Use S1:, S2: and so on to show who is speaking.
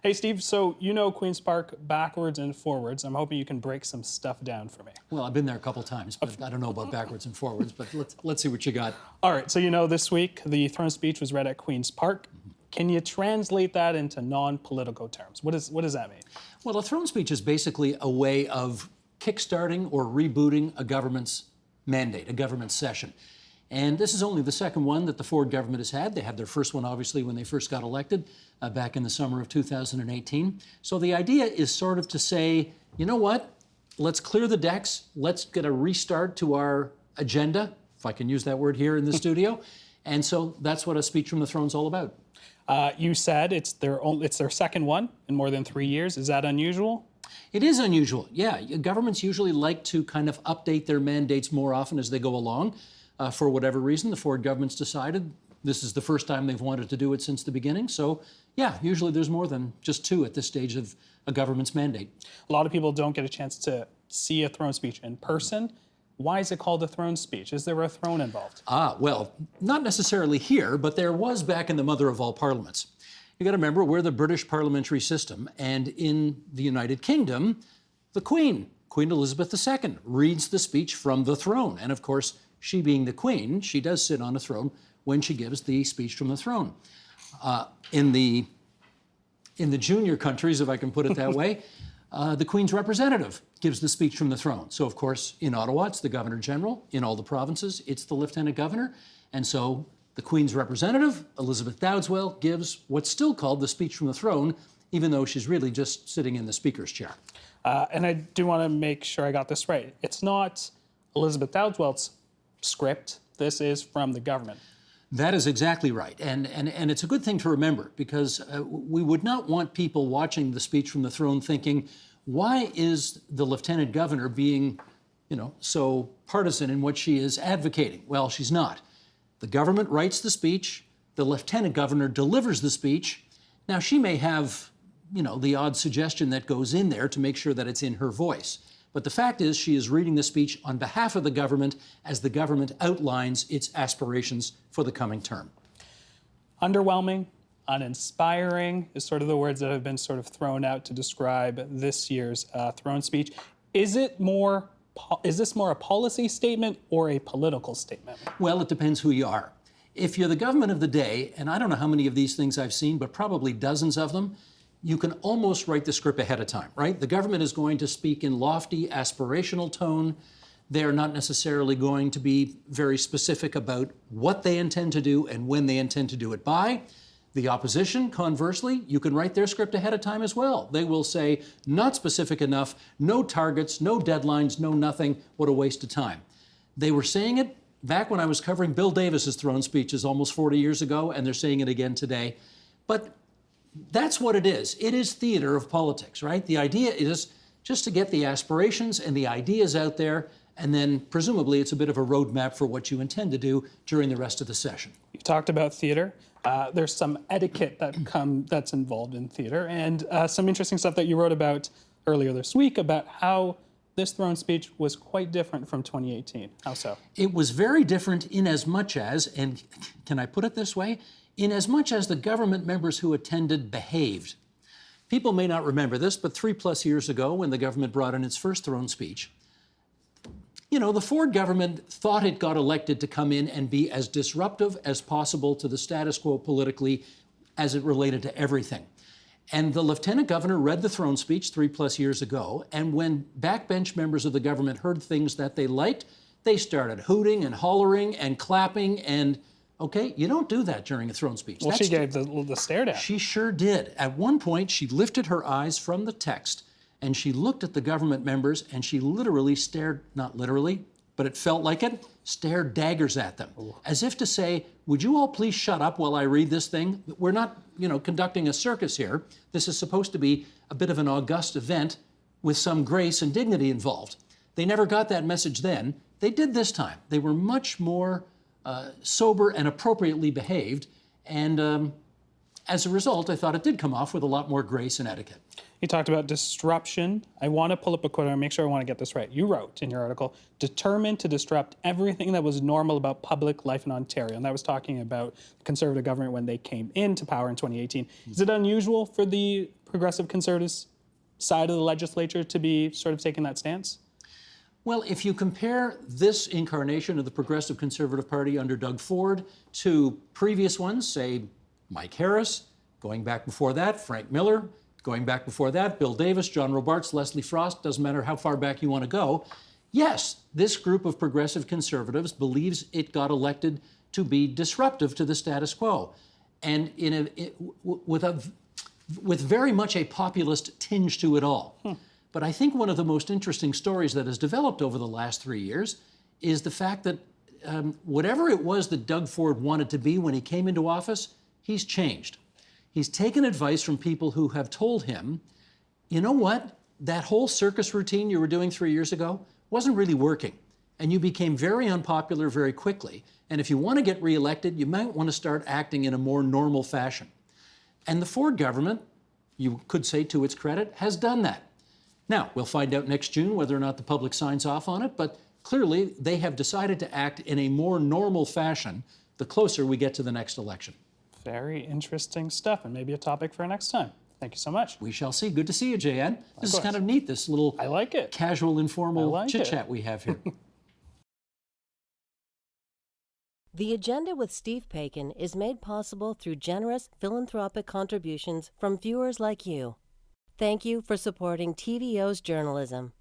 S1: Hey, Steve, so you know Queen's Park backwards and forwards. I'm hoping you can break some stuff down for me.
S2: Well, I've been there a couple times, but I don't know about backwards and forwards, but let's see what you got.
S1: All right, so you know this week the throne speech was read at Queen's Park. Can you translate that into non-political terms? What does that mean?
S2: Well, a throne speech is basically a way of kickstarting or rebooting a government's mandate, a government session. And this is only the second one that the Ford government has had. They had their first one, obviously, when they first got elected back in the summer of 2018. So the idea is sort of to say, you know what? Let's clear the decks. Let's get a restart to our agenda, if I can use that word here in the studio. And so that's what a speech from the throne is all about.
S1: You said it's their second one in more than 3 years. Is that unusual?
S2: It is unusual, yeah. Governments usually like to kind of update their mandates more often as they go along. For whatever reason, the Ford government's decided this is the first time they've wanted to do it since the beginning. So, yeah, usually there's more than just two at this stage of a government's mandate.
S1: A lot of people don't get a chance to see a throne speech in person. Why is it called a throne speech? Is there a throne involved?
S2: Well, not necessarily here, but there was back in the mother of all parliaments. You got to remember, we're the British parliamentary system, and in the United Kingdom, the Queen, Queen Elizabeth II, reads the speech from the throne. And of course, she being the Queen, she does sit on a throne when she gives the speech from the throne. In the junior countries, if I can put it that way, the Queen's representative gives the speech from the throne. So, of course, in Ottawa, it's the Governor General. In all the provinces, it's the Lieutenant Governor. And so the Queen's representative, Elizabeth Dowdeswell, gives what's still called the speech from the throne, even though she's really just sitting in the Speaker's chair.
S1: And I do want to make sure I got this right. It's not Elizabeth Dowdeswell's script. This is from the government.
S2: That is exactly right. And it's a good thing to remember, because we would not want people watching the speech from the throne thinking, why is the Lieutenant Governor being, so partisan in what she is advocating? Well, she's not. The government writes the speech, the Lieutenant Governor delivers the speech. Now, she may have, the odd suggestion that goes in there to make sure that it's in her voice. But the fact is, she is reading the speech on behalf of the government as the government outlines its aspirations for the coming term.
S1: Underwhelming, uninspiring is sort of the words that have been sort of thrown out to describe this year's throne speech. Is this more a policy statement or a political statement?
S2: Well, it depends who you are. If you're the government of the day, and I don't know how many of these things I've seen, but probably dozens of them, you can almost write the script ahead of time, right? The government is going to speak in lofty, aspirational tone. They're not necessarily going to be very specific about what they intend to do and when they intend to do it by. The opposition, conversely, you can write their script ahead of time as well. They will say, not specific enough, no targets, no deadlines, no nothing, what a waste of time. They were saying it back when I was covering Bill Davis's throne speeches almost 40 years ago, and they're saying it again today. But that's what it is. It is theater of politics, right? The idea is just to get the aspirations and the ideas out there, and then presumably it's a bit of a roadmap for what you intend to do during the rest of the session.
S1: You talked about theater. There's some etiquette that's involved in theater, and some interesting stuff that you wrote about earlier this week about how this throne speech was quite different from 2018. How so?
S2: It was very different in as much as, and can I put it this way, in as much as the government members who attended behaved. People may not remember this, but 3+ years ago, when the government brought in its first throne speech, the Ford government thought it got elected to come in and be as disruptive as possible to the status quo politically as it related to everything. And the Lieutenant Governor read the throne speech 3+ years ago, and when backbench members of the government heard things that they liked, they started hooting and hollering and clapping and okay, you don't do that during a throne speech.
S1: Well, she gave the stare down.
S2: She sure did. At one point, she lifted her eyes from the text and she looked at the government members and she literally stared, not literally, but it felt like it, stared daggers at them. Ooh. As if to say, would you all please shut up while I read this thing? We're not, conducting a circus here. This is supposed to be a bit of an august event with some grace and dignity involved. They never got that message then. They did this time. They were much more sober and appropriately behaved, and as a result, I thought it did come off with a lot more grace and etiquette.
S1: You talked about disruption. I want to pull up a quote and make sure I want to get this right. You wrote in your article, determined to disrupt everything that was normal about public life in Ontario. And that was talking about the Conservative government when they came into power in 2018. Is it unusual for the progressive conservatives' side of the legislature to be sort of taking that stance?
S2: Well, if you compare this incarnation of the Progressive Conservative Party under Doug Ford to previous ones, say Mike Harris, going back before that, Frank Miller, going back before that, Bill Davis, John Robarts, Leslie Frost, doesn't matter how far back you want to go. Yes, this group of progressive conservatives believes it got elected to be disruptive to the status quo, and with very much a populist tinge to it all. But I think one of the most interesting stories that has developed over the last 3 years is the fact that whatever it was that Doug Ford wanted to be when he came into office, he's changed. He's taken advice from people who have told him, you know what, that whole circus routine you were doing 3 years ago wasn't really working. And you became very unpopular very quickly. And if you want to get reelected, you might want to start acting in a more normal fashion. And the Ford government, you could say to its credit, has done that. Now, we'll find out next June whether or not the public signs off on it, but clearly they have decided to act in a more normal fashion the closer we get to the next election.
S1: Very interesting stuff, and maybe a topic for next time. Thank you so much.
S2: We shall see. Good to see you, JN. This is kind of neat, this little
S1: I like it.
S2: casual, informal chit-chat we have here.
S3: The Agenda with Steve Paikin is made possible through generous philanthropic contributions from viewers like you. Thank you for supporting TVO's journalism.